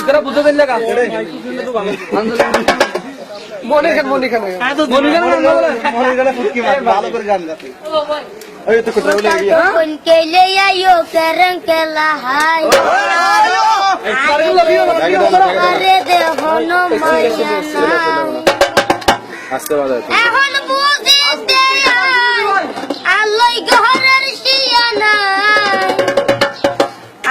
ইতারা বুঝতে দেন না কা মনে খান মনে গেলে ফুটকি মার ভালো করে গান গাতে ওই তো কোথায় বলে গিয়া কোন কে ले आयो करन के लहाई আরে দে হনো মায়া নাই আস্তে বাজা এখন বুঝিতে আলোই ঘরের শিয়ানা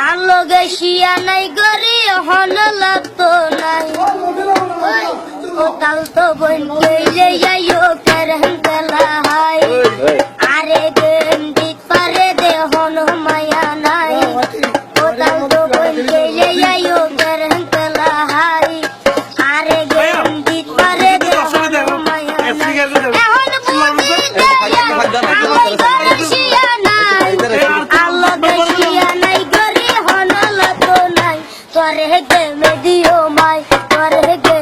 আলোগে শিয়ানাই গরি হন লাগতো নাই ও তাল তো বন কে যাইও করন গলাই আরে গন্ডি পারে দে হন মায়া নাই ও তাল তো বন কে যাইও করন গলাই আরে গন্ডি পারে দে হন মায়া নাই এখন বুঝিতে আলোই ঘরের শিয়ানাই আলোগে শিয়ানাই গরি হন লাগতো নাই তোরে গে মে দিও মাই তোরে গে